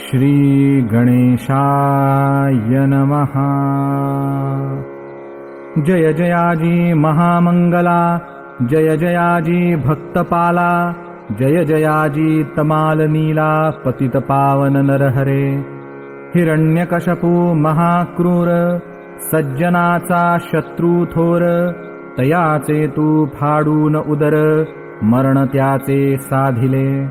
श्री गणेशाय नमः। जय जयाजी महामंगला, जय जयाजी भक्तपाला, जय जयाजी तमाल नीला, पतित पावन नरहरे। हिरण्यकशपू महाक्रूर, सज्जनाचा शत्रू थोर, तयाचे तू फाडून उदर, मरण त्याचे साधिले।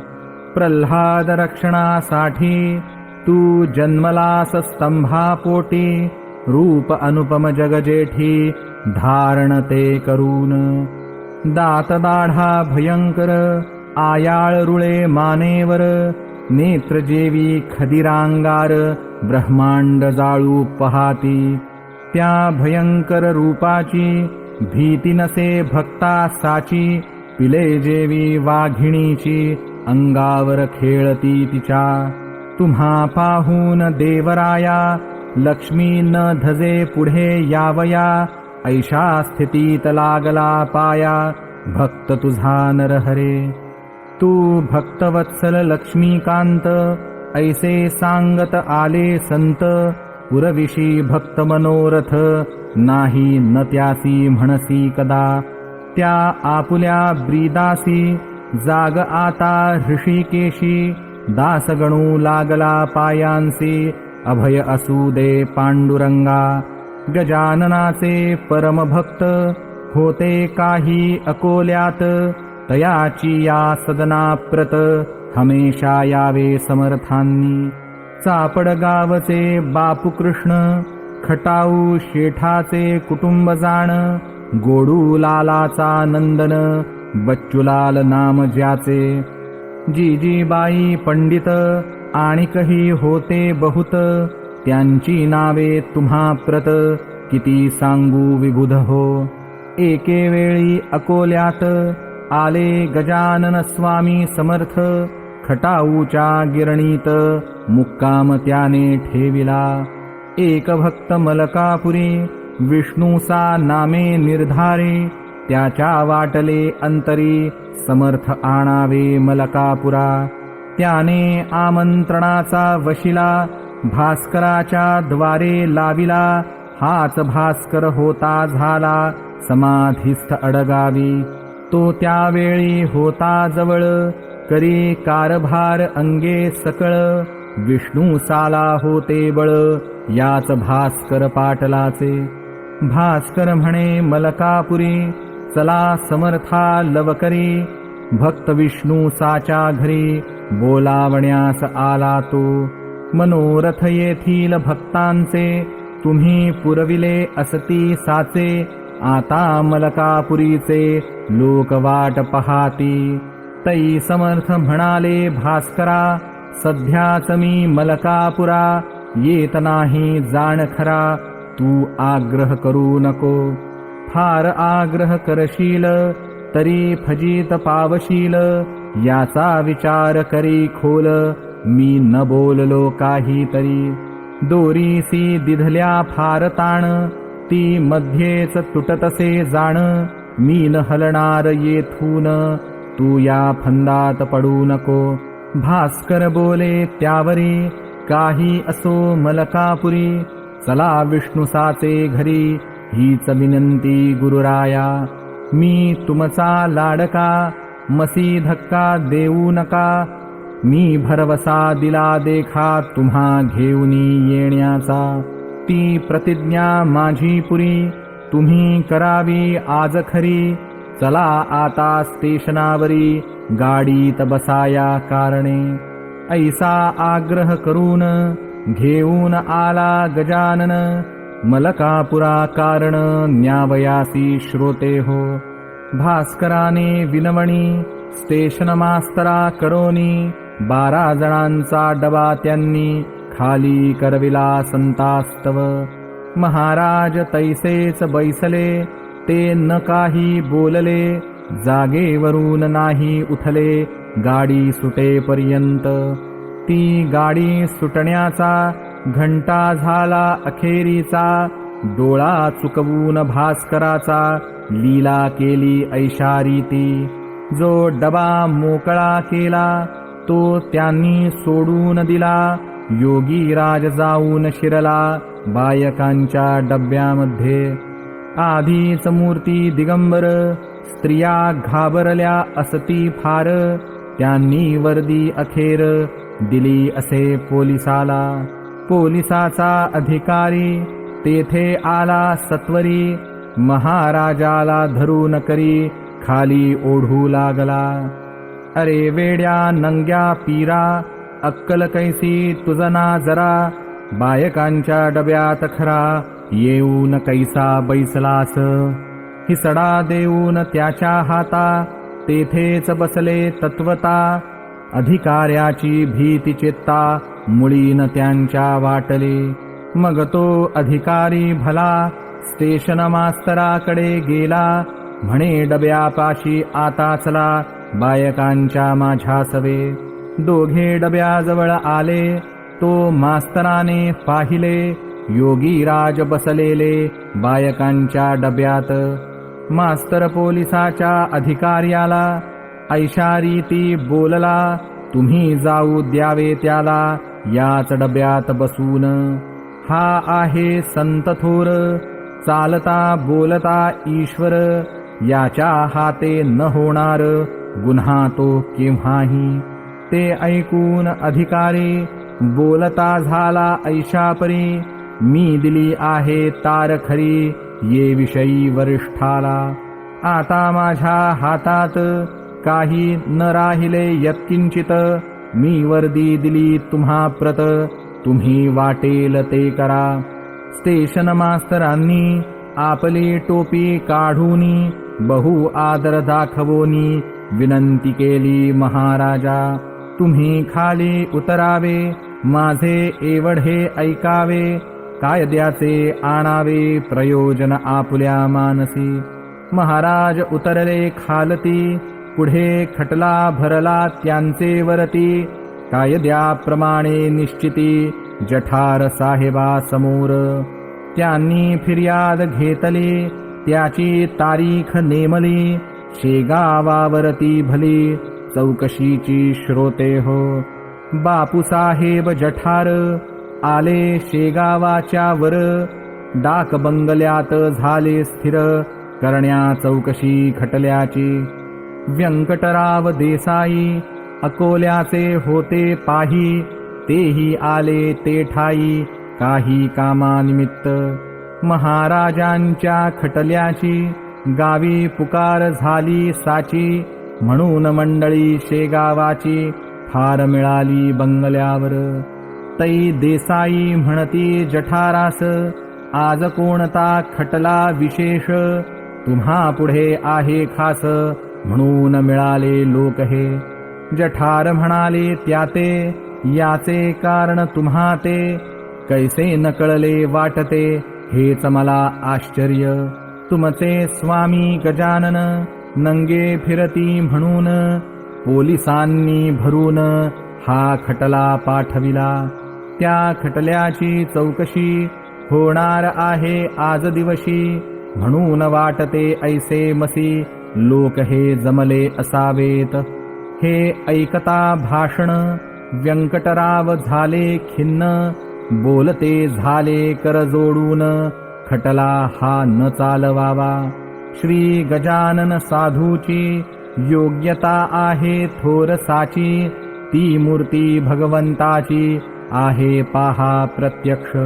प्रल्हाद रक्षणासाठी तू जन्मलास स्तंभापोटी, रूप अनुपम जगजेठी, धारण ते करून। दात दाढा भयंकर, आयाळ रुळे मानेवर, नेत्रजेवी खदिरांगार, ब्रह्मांड जाळू पहाती। त्या भयंकर रूपाची भीती नसे भक्ता साची, पिले जेवी वाघिणीची, अंगावर खेळती तिच्या। तुम्हा पाहून देवराया, लक्ष्मी न धजे पुढे यावया, ऐशा स्थितीत लागला पाया, भक्त तुझा नरहरे। तू भक्तवत्सल लक्ष्मीकांत, ऐसे सांगत आले संत, पुरविशी भक्त मनोरथ, नाही न त्यासी म्हणसी कदा। त्या आपुल्या ब्रीदासी, जाग आता ऋषिकेशी, दासगणू लागला पायांसी, अभय असू दे पांडुरंगा। गजाननाचे परमभक्त, होते काही अकोल्यात, तयाची या सदना प्रत, हमेशा यावे समर्थांनी। चापड गावचे बापू कृष्ण, खटाऊ शेठाचे कुटुंब जाण, गोडू लालाचा नंदन, बच्चूलाल नाम ज्याचे। जिजीबाई पंडित, आणिकही होते बहुत, त्यांची नावे तुम्हा प्रत, किती सांगू विबुध हो। एके वेळी अकोल्यात, आले गजानन स्वामी समर्थ, खटाऊच्या गिरणीत, मुक्काम त्याने ठेविला। एक भक्त मलकापुरी, विष्णूचा नामे निर्धारे, त्याच्या वाटले अंतरी, समर्थ आणावे मलकापुरा। त्याने आमंत्रणाचा वशिला, भास्कराच्या द्वारे लाविला, हाच भास्कर होता झाला, समाधिस्थ अडगावी। तो त्यावेळी होता जवळ, करी कारभार अंगे सकळ, विष्णू साला होते बळ, याच भास्कर पाटलाचे। भास्कर म्हणे मलकापुरी, चला समर्था लवकरी, भक्त विष्णू साच्या घरी, बोलावण्यास आला तो। मनोरथ येथील भक्तांचे, तुम्ही पुरविले असती साचे, आता मलकापुरीचे लोक वाट पहाती। तै समर्थ म्हणाले भास्करा, सध्याच मी मलकापुरा, येत नाही जाण खरा, तू आग्रह करू नको। फार आग्रह करशील, तरी फजित पावशील, याचा विचार करी खोल, मी न बोललो काहीतरी। दोरीसी दिधल्या फार ताण, ती मध्येच तुटतसे जाण, मी न हलणार येथून, तू या फंदात पडू नको। भास्कर बोले त्यावरी, काही असो मलकापुरी, चला विष्णुसाचे घरी, हीच विनंती गुरुराया। मी तुमचा लाडका, मसी धक्का देऊ नका, मी भरवसा दिला देखा, तुम्हा घेऊनी येण्याचा। ती प्रतिज्ञा माझी पुरी, तुम्ही करावी आज खरी, चला आता स्टेशनावरी, गाडीत बसाया कारणे। ऐसा आग्रह करून, घेऊन आला गजानन, मलकापुरा कारण न्यावयासी श्रोते हो। भास्कराने विनवणी, स्टेशन मास्तरा करोनी, 12 जणांचा डबा त्यांनी, खाली करविला संतास्तव। महाराज तैसेच बैसले, ते न काही बोलले, जागेवरून नाही उठले, गाडी सुटेपर्यंत। ती गाडी सुटण्याचा घंटा झाला अखेरीचा, डोळा चुकवून भास्कराचा, लीला केली ऐशारीती। जो डबा मोकळा केला, तो त्यांनी सोडून दिला, योगीराज जाऊन शिरला बायकांच्या डब्यामध्ये. आधीच मूर्ती दिगंबर, स्त्रिया घाबरल्या असती फार. त्यांनी वर्दी अखेर दिली असे पोलिसाला. पोलिसाचा अधिकारी तेथे आला सत्वरी. महाराजाला धरून करी खाली ओढू लागला. अरे वेड्या नंग्या पीरा, अक्कल कैसी तुझना जरा. बायकांच्या डब्यात खरा येऊन कैसा बैसलास. हिसडा देऊन त्याच्या हाता तेथेच बसले तत्वता. अधिकाऱ्याची भीती चित्ता मुळीन त्यांच्या वाटले. मग तो अधिकारी भला स्टेशन मास्तराकडे गेला. म्हणे डब्यापाशी आता चला बायकांच्या माझ्या सवे. दोघे डब्याजवळ आले. तो मास्तराने पाहिले योगीराज बसलेले बायकांच्या डब्यात. मास्तर पोलिसाच्या अधिकार्याला ऐशारीती बोलला, तुम्ही जाऊ द्यावे त्याला याच डब्यात बसून. हा आहे संत थोर, चालता बोलता ईश्वर. याच्या हाते न होणार गुन्हा तो केव्हाही. ते ऐकून अधिकारी बोलता झाला ऐशापरी. मी दिली आहे तार खरी ये विषयी वरिष्ठाला. आता माझ्या हातात काही न राहिले यत्किंचित. मी वर्दी दिली तुम्हा प्रत, तुम्ही वाटेल ते करा. स्टेशन मास्तरांनी आपली टोपी काढूनी बहु आदर दाखवोनी विनंती केली महाराजा. तुम्ही खाली उतरावे, माझे एवढे ऐकावे. कायद्याचे आणावे प्रयोजन आपुल्या मानसी. महाराज उतरले खालती, पुढे खटला भरला त्यांचे वरती. कायद्याप्रमाणे निश्चिती जठार साहेबा समोर. त्यांनी फिर्याद घेतली, त्याची तारीख नेमली. शेगावावरती भली चौकशीची श्रोते हो. बापूसाहेब जठार आले शेगावाच्या वर. डाक बंगल्यात झाले स्थिर करण्या चौकशी खटल्याची. व्यंकटराव देसाई अकोल्याचे होते पाही. तेही आले ते ठाई काही कामानिमित्त. महाराजांच्या खटल्याची गावी पुकार झाली साची. म्हणून मंडळी शेगावाची फार मिळाली बंगल्यावर. तै देसाई म्हणती जठारास, आज कोणता खटला विशेष. तुम्हा पुढे आहे खास म्हणून मिळाले लोक हे. जठार म्हणाले त्याते, याचे कारण तुम्हा ते. कैसे न कळले वाटते हेच मला आश्चर्य. तुमचे स्वामी गजानन नंगे फिरती म्हणून. पोलिसांनी भरून हा खटला पाठविला. त्या खटल्याची चौकशी होणार आहे आज दिवशी. म्हणून वाटते ऐसे मसी लोक हे जमले असावेत. हे ऐकता भाषण व्यंकटराव झाले खिन्न. बोलते झाले कर जोडून, खटला हा न चालवावा. श्री गजानन साधूची योग्यता आहे थोरसाची. ती मूर्ती भगवंताची आहे पाहा प्रत्यक्ष.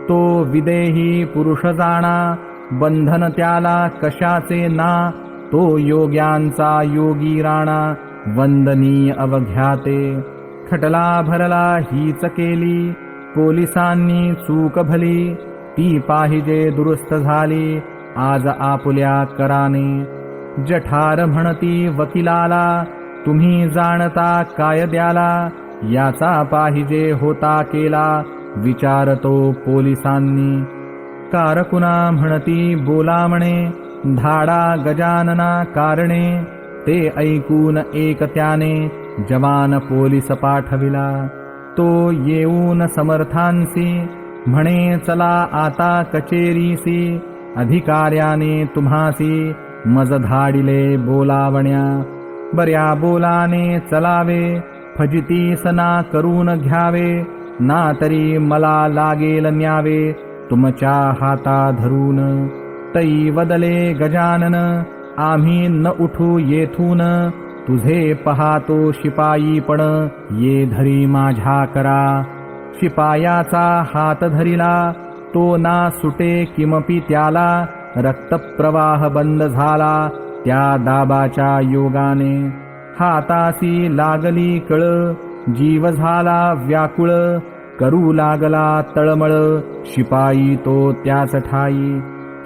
तो विदेही पुरुष जाणा, बंधन त्याला कशाचे ना. तो योग्यांचा योगी राणा, वंदनीय अवघ्याते. खटला भरला हीच केली, पोलिसांनी चूक भली. ती पाहिजे दुरुस्त झाली आज आपुल्या कराने. जठार म्हणती वकिलाला, तुम्ही जाणता कायद्याला. याचा पाहिजे होता केला विचारतो पोलिसांनी. कारकुना म्हणती बोला म्हणे, धाडा गजानना कारणे. ते ऐकून एक त्याने जवान पोलीस पाठविला. तो येऊन समर्थांसी म्हणे, चला आता कचेरीसी. अधिकाऱ्याने तुम्हासी मज धाडिले बोलावण्या. बऱ्या बोलाने चलावे, फजितीस ना करून घ्यावे. ना तरी मला लागेल न्यावे तुमच्या हाता धरून. तै वदले गजानन आम्ही न उठू येथून, तुझे पहातो शिपाईपण ये धरी माझ्या करा. शिपायाचा हात धरिला तो ना सुटे किमपि त्याला, रक्तप्रवाह बंद झाला त्या दाबाच्या योगाने. हातासी लागली कळ जीव झाला व्याकुळ, करू लागला तळमळ शिपाई तो त्याच ठाई.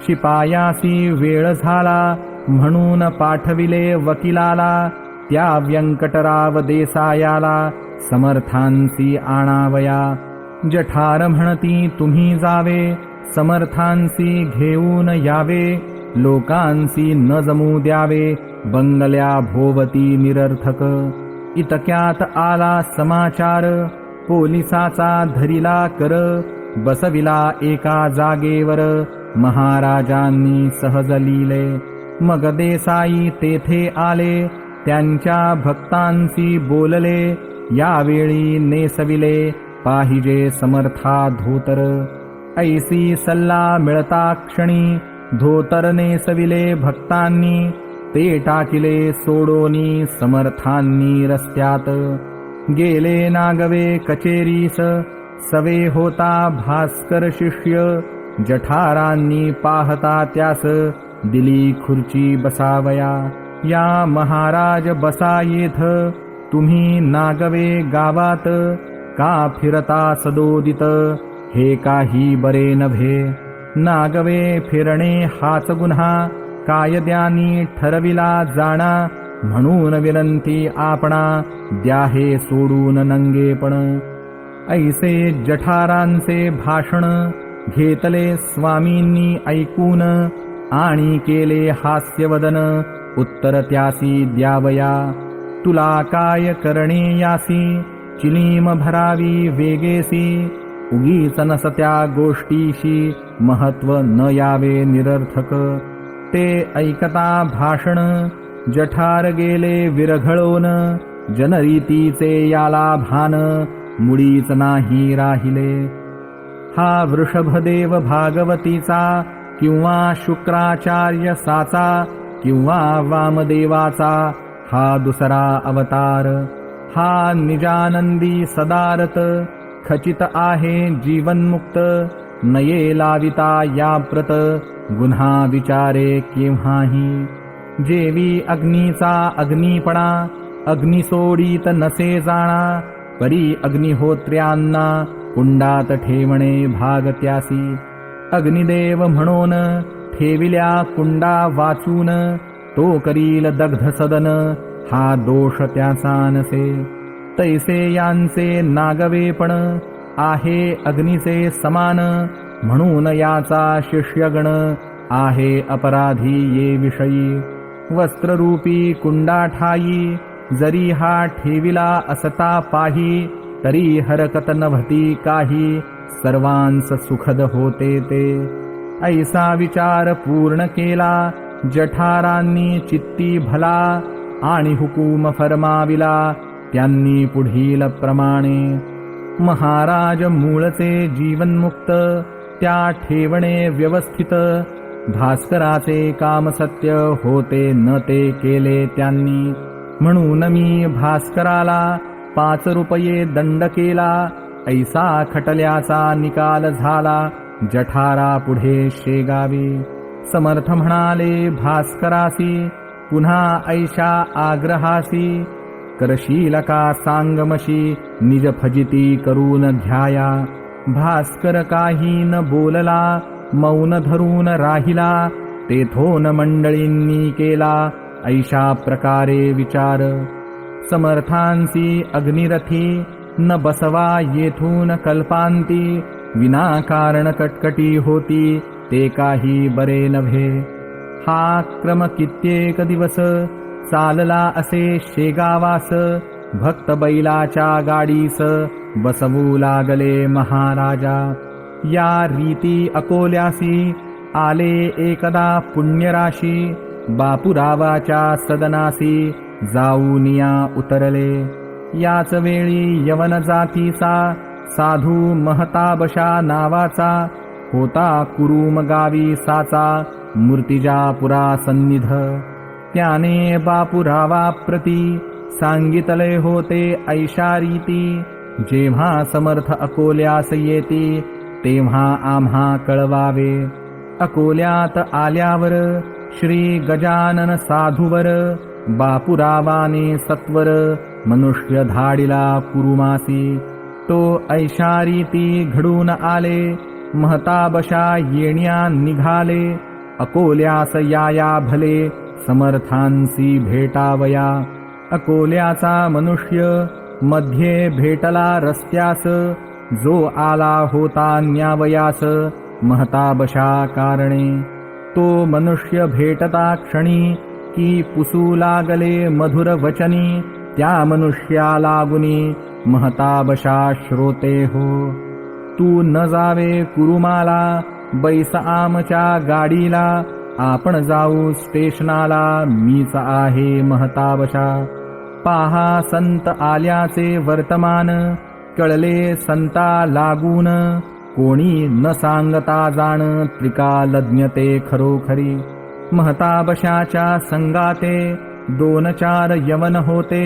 शिपायासी वेळ झाला म्हणून पाठविले वकिलाला, त्या व्यंकटराव देसायाला समर्थांसी आणावया. जठार म्हणती तुम्ही जावे समर्थांसी घेऊन यावे, लोकांसी न जमू द्यावे बंगल्या भोवती निरर्थक. इतक्यात आला समाचार पोलिसाचा धरिला कर, बसविला एका जागेवर महाराजांनी सहज लिहिले. मग देसाई तेथे आले त्यांच्या भक्तांशी बोलले, यावेळी नेसविले पाहिजे समर्था धोतर. ऐसी सल्ला मिळता क्षणी धोतर नेसविले भक्तांनी, ते टाकिले सोडोनी समर्थांनी रस्त्यात. गेले नागवे कचेरीस सवे होता भास्कर शिष्य, जठारांनी पाहता त्यास दिली खुर्ची बसावया. या महाराज बसा येथ तुम्ही नागवे गावात, का फिरता सदोदित हे काही बरे नव्हे. नागवे फिरणे हाच गुन्हा कायद्यानी ठरविला जाणा, म्हणून विनंती आपणा द्या हे सोडून नंगेपण. ऐसे जठारांचे भाषण घेतले स्वामींनी ऐकून, आणि केले हास्यवदन उत्तर त्यासी द्यावया. तुला काय करणे यासी चिलीम भरावी वेगेसी, उगीच नसत्या गोष्टीशी महत्व न यावे निरर्थक. ते ऐकता भाषण जठार गेले विरघळून, जनरीतीचे याला भान मुळीच नाही राहिले. हा वृषभदेव भागवतीचा किंवा शुक्राचार्य साचा किंवा वामदेवाचा हा दुसरा अवतार. हा निजानंदी सदारत खचित आहे जीवनमुक्त, नये लाविता या प्रत गुन्हा विचारे केव्हाही. जेवी अग्नीचा अग्नीपणा अग्नी सोडीत नसे जाणा, परी अग्निहोत्र्यांना कुंडात ठेवणे भाग त्यासी. अग्निदेव म्हणून ठेविल्या कुंडा वाचून, तो करील दग्ध सदन हा दोष त्याचा नसे. तैसे यांचे नागवेपण आहे अग्नीचे समान, म्हणून याचा शिष्यगण आहे अपराधी ये विषयी. वस्त्ररूपी कुंडा ठाई जरी हा ठेविला असता पाही, तरी हरकत नव्हती काही सर्वांस सुखद होते ते. ऐसा विचार पूर्ण केला जठारांनी चित्ती भला, आणि हुकूम फरमाविला त्यांनी पुढील प्रमाणे. महाराज मूळचे जीवनमुक्त त्या ठेवणे व्यवस्थित, भास्कराचे काम सत्य होते न ते केले त्यांनी. म्हणून मी भास्कराला 5 रुपये दंड केला, ऐसा खटल्याचा निकाल झाला जठारा पुढे शेगावी. समर्थ म्हणाले भास्करासी पुन्हा ऐशा आग्रहासी, करशील का सांगमशी निज फजिती करून घ्याया. भास्कर काही न बोलला मौन धरून राहिला, तेथोन मंडळींनी केला ऐशा प्रकारे विचार. समर्थांसी अग्निरथी न बसवा येथून कल्पांती, विनाकारण कटकटी होती ते काही बरे नव्हे. हा क्रम कित्येक दिवस चालला असे शेगावास, भक्त बैलाच्या गाडीस बसवू लागले महाराजा. या रीती अकोल्यासी आले एकदा पुण्यराशी, बापूरावाच्या सदनासी जाऊनिया उतरले. याच वेळी यवन जातीचा साधू महताबशा नावाचा होता कुरुम गावी साचा मूर्तिजापुरा सन्निध. त्याने बापुरावा प्रती सांगितले होते ऐशा रीती. जेव्हा समर्थ अकोल्यास येती तेव्हा आम्हा कळवावे. अकोल्यात आल्यावर श्री गजानन साधूवर बापुरावाने सत्वर मनुष्य धाडिला कुरुमासी. तो ऐशा रीती घडून आले महताबशा येण्या निघाले. अकोल्यास याया भले समर्थांसी भेटावया. अकोल्याचा मनुष्य मध्ये भेटला रस्त्यास. जो आला होता न्यावयास महताबशा कारणे. तो मनुष्य भेटता क्षणी की पुसू लागले मधुर वचनी. त्या मनुष्या लागुनी महताबशा श्रोते हो. तू न जावे कुरुमाला बैस आमच्या गाडीला. आपण जाऊ स्टेशनाला मीच आहे महताबशा. पाहा संत आल्याचे वर्तमान कळले संता लागून. कोणी न सांगता जाण त्रिकालज्ञते खरोखरी. महताबशाच्या संगाते 2-4 यवन होते.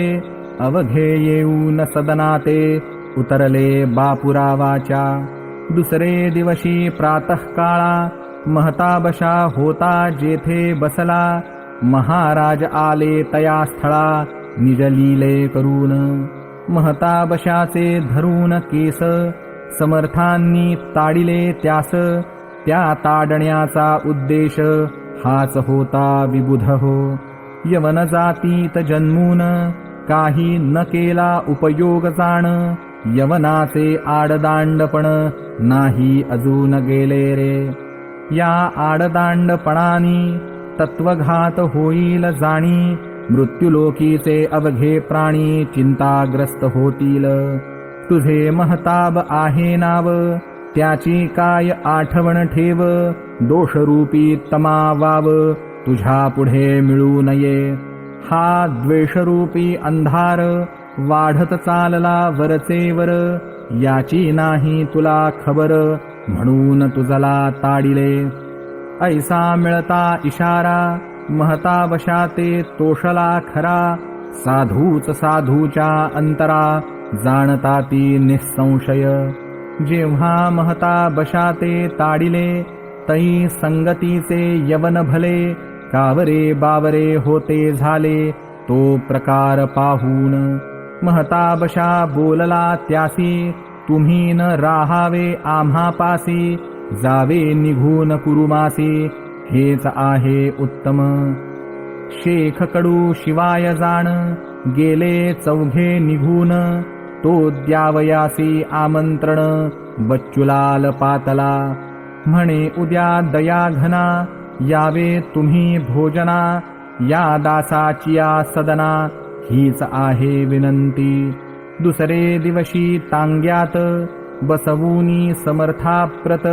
अवघे येऊन सदनाते उतरले बापुरावाच्या. दुसरे दिवशी प्रातःकाळा महताबशा होता जेथे बसला. महाराज आले तया स्थळा निजलीले करून. महताबशाचे धरून केस समर्थांनी ताडिले त्यास. त्या ताडण्याचा उद्देश हाच होता विबुध हो. यवन जातीत जन्मून काही न केला उपयोग जाण. यवनाचे आडदांडपण नाही अजून गेले रे. या आडदांडपणानी तत्वघात होईल जाणी. मृत्युलोकीचे अवघे प्राणी चिंताग्रस्त होतील. तुझे महताब आहे नाव त्याची काय आठवण ठेव. दोषरूपी तमा वाव तुझ्या पुढे मिळू नये. हा द्वेषरूपी अंधार वाढत चालला वरचेवर. याची नाही तुला खबर म्हणून तुझला ताडिले. ऐसा मिळता इशारा महताबशा ते तोषला खरा. साधूच साधूच्या अंतरा जाणता ती निःसंशय. जेव्हा महताबशा ते ताडिले तै संगतीचे यवन भले. कावरे बावरे होते झाले तो प्रकार पाहून. महताबशा बोलला त्यासी तुम्ही न राहावे आम्हा पासी. जावे निघून कुरुमासी हेच आहे उत्तम. शेख कडू शिवाय जाण गेले चौघे निघून. तो द्यावयासी आमंत्रण बच्चूलाल पातला. म्हणे उद्या दया घना यावे तुम्ही भोजना. या दासाचिया सदना हीच आहे विनंती. दुसरे दिवशी तांग्यात बसवूनी समर्थाप्रत.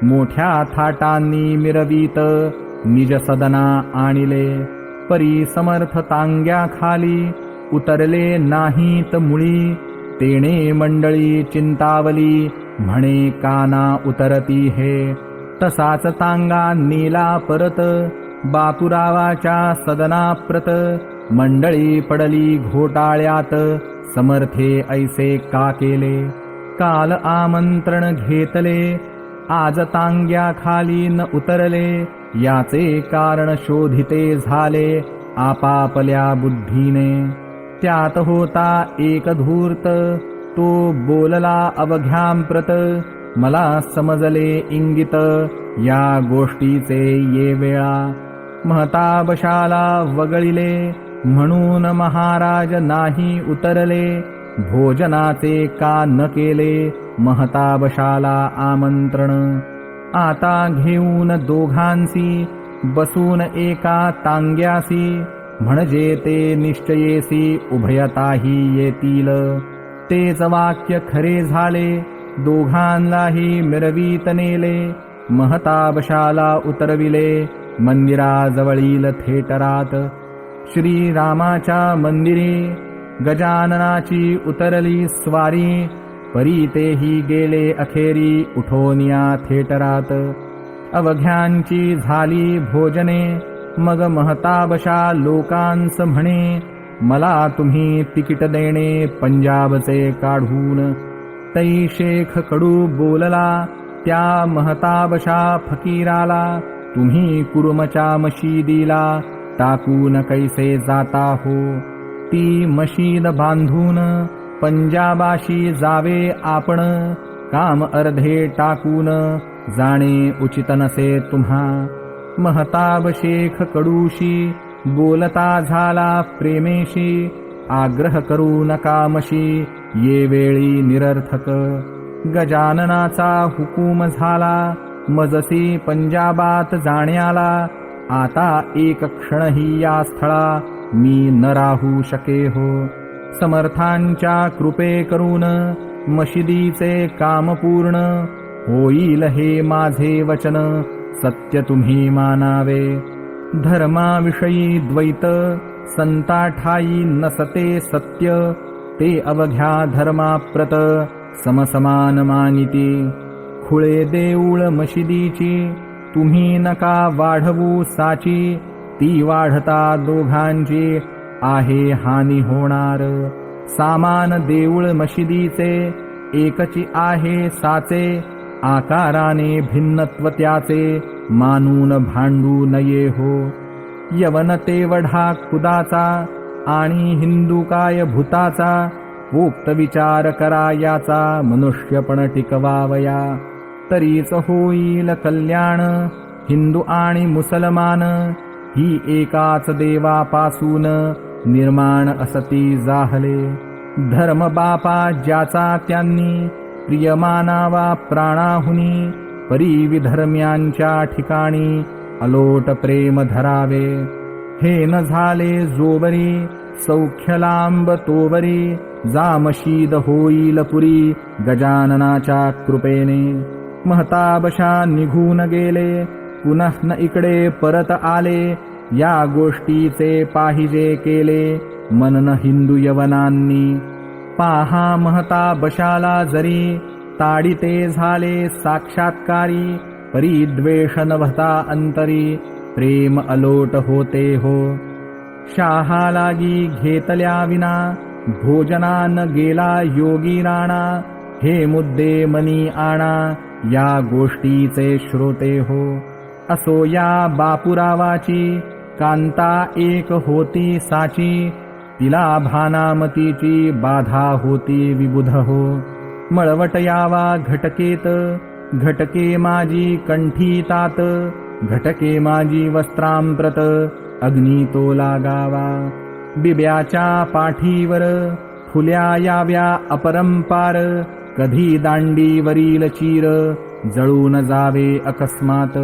मोठ्या थाटांनी मिरवीत निज सदना आणिले. परी समर्थ तांग्या खाली उतरले नाहीत मुळी. तेणे मंडळी चिंतावली म्हणे काना उतरती हे. तसाच तांगा नेला परत बापुरावाच्या सदनाप्रत. मंडळी पडली घोटाळ्यात समर्थे ऐसे का केले. काल आमंत्रण घेतले आज तांग्या खाली न उतरले. याचे कारण शोधिते झाले आपापल्या बुद्धीने. त्यात होता एक धूर्त तो बोलला अवघ्यांप्रत. मला समजले इंगित या गोष्टीचे ये वेळा. महताबशाला वगळिले म्हणून महाराज नाही उतरले. भोजनाचे का न केले महताबशाला आमंत्रण. आता घेऊन दोघांसी बसून एका तांग्यासी. म्हणजे ते निश्चयेसी उभयताही येतील. तेच वाक्य खरे झाले दोघांनाही मिरवीत नेले. महताबशाला उतरविले मंदिराजवळील थेटरात. श्रीरामाच्या मंदिरी गजाननाची उतरली स्वारी. परी तेही गेले अखेरी उठोनिया थेटरात. अवघ्यांची झाली भोजने मग महताबशा लोकांस म्हणे, मला तुम्ही तिकीट देणे पंजाबचे काढून. तै शेख कडू बोलला त्या महताबशा फकीराला, तुम्ही कुरुमच्या मशिदीला टाकून कैसे जाता हो. ती मशीद बांधून पंजाबाशी जावे आपण, काम अर्धे टाकून जाणे उचित नसे तुम्हा. महताब शेख कडूशी बोलता झाला प्रेमेशी, आग्रह करू नकामशी ये वेळी निरर्थक. गजाननाचा हुकूम झाला मजसी पंजाबात जाण्याला, आता एक क्षणही या स्थळा मी न राहू शके हो. समर्थांच्या कृपे करून मशिदीचे काम पूर्ण, होईल हे माझे वचन सत्य तुम्ही मानावे. धर्माविषयी द्वैत संता ठाई नसते सत्य, ते अवघ्या धर्माप्रत समसमान मानिती. खुळे देऊळ मशिदीची तुम्ही नका वाढवू साची, ती वाढता दोघांची आहे हानी होणार. सामान देऊळ मशिदीचे एकची आहे साचे, आकाराने भिन्नत्व त्याचे मानून भांडू नये हो. यवन तेवढा कुदाचा आणि हिंदू काय भूताचा, पोक्त विचार करा याचा मनुष्यपण टिकवावया. तरीच होईल कल्याण हिंदू आणि मुसलमान, ही एकाच देवापासून निर्माण असती जाहले. धर्म बापा ज्याचा त्यांनी प्रिय मानावा प्राणाहुनी, परी विधर्म्यांच्या ठिकाणी अलोट प्रेम धरावे. हे न झाले जोवरी सौख्य लांब तोवरी, जा मशीद होईल पुरी गजाननाच्या कृपेने. महताबशा निघून गेले पुनः न इकडे परत आले, या गोष्टीचे पाहिजे केले मनन हिंदू यवनांनी. पाहा महताबशाला जरी ताडिते झाले साक्षात्कारी, परी द्वेष नभता अंतरी प्रेम अलोट होते हो. शाहा लागी घेतल्या विना भोजनान गेला योगी राणा, हे मुद्दे मनी आणा या गोष्टीचे श्रोते हो. असो या बापुरावाची कांता एक होती साची, तिला भानामतीची बाधा होती विबुध हो. मळवट यावा घटकेत घटके माझी कंठी तात, घटके माझी वस्त्रांप्रत अग्नी तो लागावा. बिब्याच्या पाठीवर फुल्या याव्या अपरंपार, कधी दांडीवरील चीर जळून जावे अकस्मात.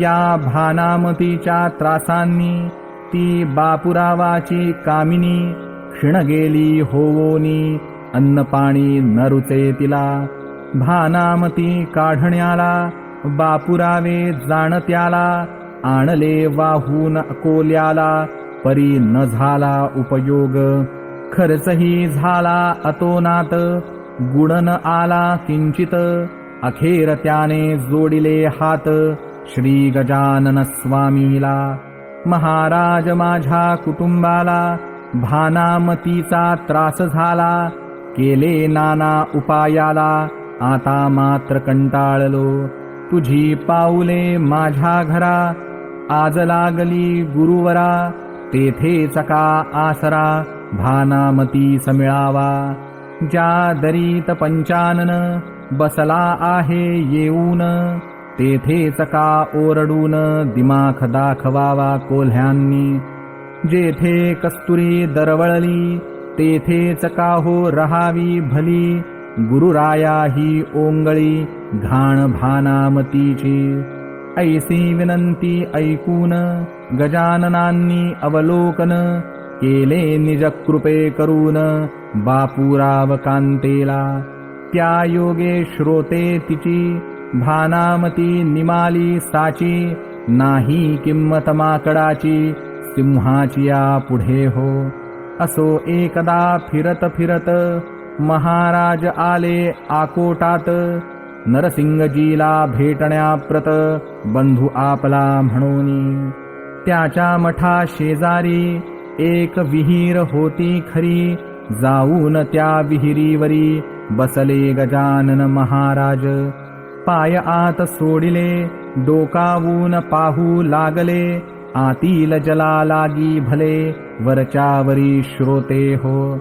या भानामतीच्या त्रासांनी ती बापुरावाची कामिनी, क्षीण गेली होवोनी अन्न पाणी न रुचे तिला. भानामती काढण्याला बापुरावे जाणत्याला, आणले वाहून अकोल्याला परी न झाला उपयोग. खर्चही झाला अतोनात गुण न आला किंचित, अखेर त्याने जोडिले हात श्री गजानन स्वामीला. महाराज माझ्या कुटुंबाला भानामतीचा त्रास झाला, केले नाना उपायाला आता मात्र कंटाळलो. तुझी पाऊले माझ्या घरा आज लागली गुरुवरा, तेथेच का आसरा भानामतीस मिळावा. ज्या दरीत पंचानन बसला आहे येऊन, तेथेच का ओरडून दिमाख दाखवावा कोल्ह्यांनी. जेथे कस्तुरी दरवळली तेथेच का हो रहावी भली, गुरुराया ही ओंगळी घाण भानामतीची. ऐसी विनंती ऐकून गजाननांनी अवलोकन, केले निज कृपे करून बापुराव कांतेला. त्या योगे श्रोते तिची भानामती निमाली साची, नाही किंमत माकडाची सिंहाची या पुढे हो. असो एकदा फिरत फिरत महाराज आले आकोटात, नरसिंगजीला भेटण्याप्रत बंधू आपला म्हणूनी. त्याच्या मठा शेजारी एक विहीर होती खरी, जाऊन त्या विहिरीवरी बसले गजानन महाराज. पाय आत सोडिले, डोकावून पाहू लागले, आतील जला लागी भले, वरच्यावरी श्रोते हो.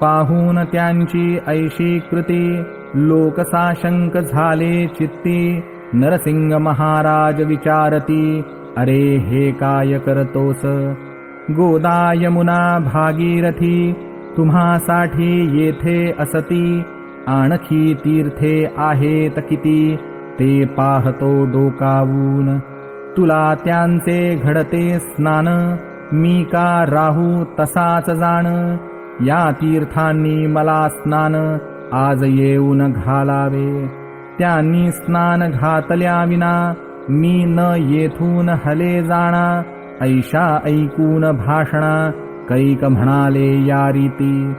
पाहून त्यांची ऐशी कृती, लोकसाशंक झाले चित्ती. नरसिंग महाराज विचारती, अरे हे काय करतोस. गोदा यमुना भागीरथी तुम्हासाठी येथे असती, आणखी तीर्थे आहेत किती ते पाहतो डोकावून. तुला त्यांचे घडते स्नान, मी का राहू तसाच जाण. या तीर्थांनी मला स्नान आज येऊन घालावे. त्यांनी स्नान घातल्या विना मी न येथून हले जाणा. ऐशा ऐकून भाषणा कैक म्हणाले या रीती.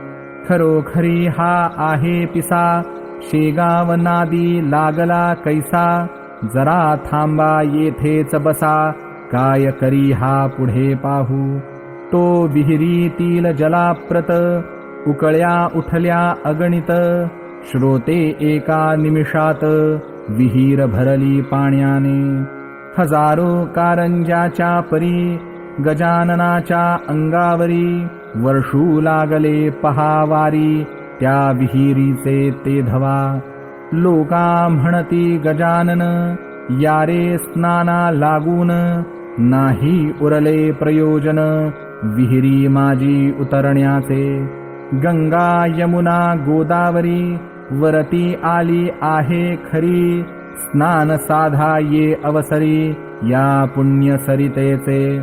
खरोखरी हा आहे पिसा, शेगाव नादी लागला कैसा. जरा थांबा येथेच बसा, काय करी हा पुढे पाहू. तो विहिरीतील जलाप्रत, उकळ्या उठल्या अगणित. श्रोते एका निमिषात, विहीर भरली पाण्याने. हजारो कारंजाच्या परी, गजाननाच्या अंगावरी वर्षू लागले पहावारी. त्या विहिरीचे ते धवा. लोका म्हणती गजानन, यारे स्नाना लागून. नाही उरले प्रयोजन, विहिरी माझी उतरण्याचे. गंगा यमुना गोदावरी वरती आली आहे खरी. स्नान साधा ये अवसरी, या पुण्य सरितेचे.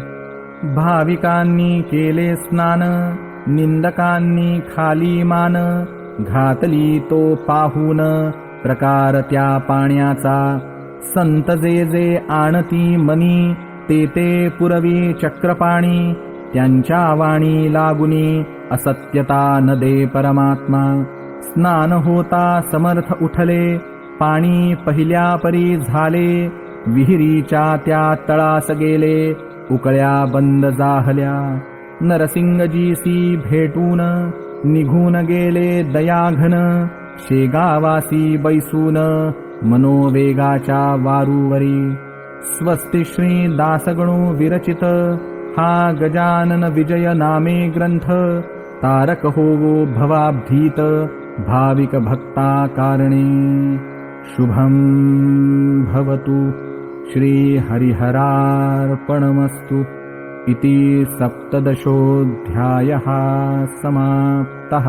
भाविकांनी केले स्नान, निंदकांनी खाली मान. घातली तो पाहून प्रकार त्या पाण्याचा. संत जे जे आणती मनी, ते ते पुरवी चक्रपाणी. त्यांच्या वाणी लागुनी, असत्यता न दे परमात्मा. स्नान होता समर्थ उठले, पाणी पहिल्या परी झाले. विहिरीच्या त्या तळास गेले, उकळ्या बंद जाहल्या. नरसिंगजीसी भेटून निघून गेले दयाघन. शेगावासी बैसून मनोवेगाच्या वारूवरी. स्वस्ति श्री दासगणू विरचित, हा गजानन विजय नामे ग्रंथ. तारक होवो भवाब्धीत, भाविक भक्ता कारणे. शुभं भवतु. श्री हरिहरार्पणमस्तु. इति 17ोऽध्यायः समाप्तः.